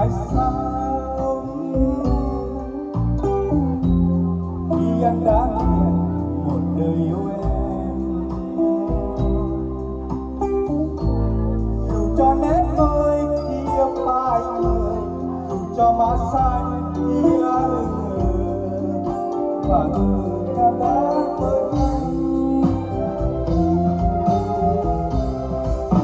tại sao khi anh đã nguyện một đời yêu em, dù cho nét môi kia phai người, dù cho má xanh kia lưng và dù em đã với anh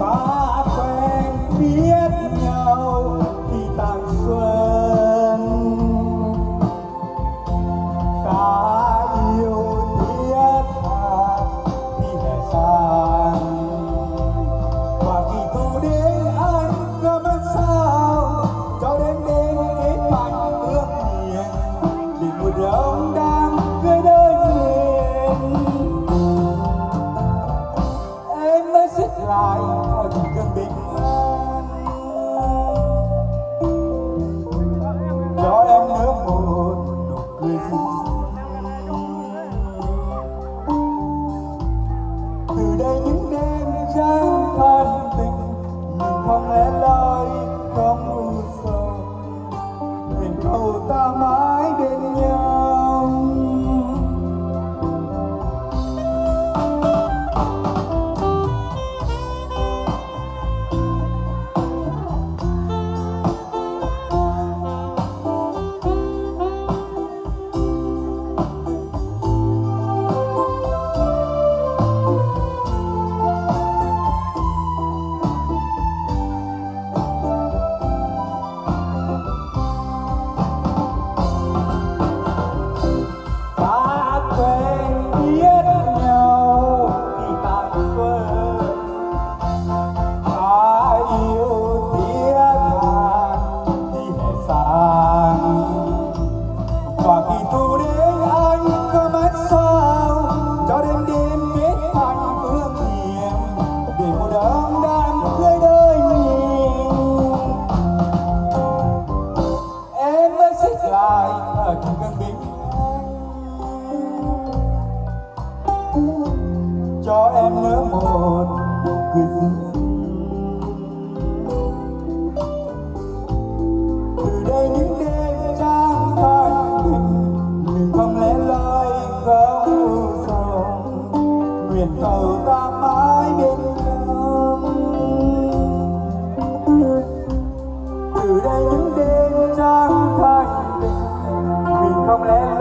ta quen biết nhau khi tàn xuân, ta yêu thiết tha khi hè sang, và khi thu đến anh cơ mất sao cho đến kết thành ước nguyện để một đống đàn cưới đôi nguyện. Em mới xích lại ở cơn bình an, cho em nhớ một nụ cười xinh. Từ đây những đêm trăng than tình, nhưng không lẽ loi không u sầu, nguyện cầu ta mãi bên nhau. Và khi thu đến anh cơ mất sao cho đến đêm kết thành ước nguyện để một đám đám cưới đôi mình. Em mới xích lại ở cơn bình an, cho em nhớ một nụ cười xinh. Từ đây những đêm trăng than tình, nhưng không lẽ loi không u sầu, nguyện cầu ta mãi bên nhau. Từ đây những đêm trăng than tình, mình không lẽ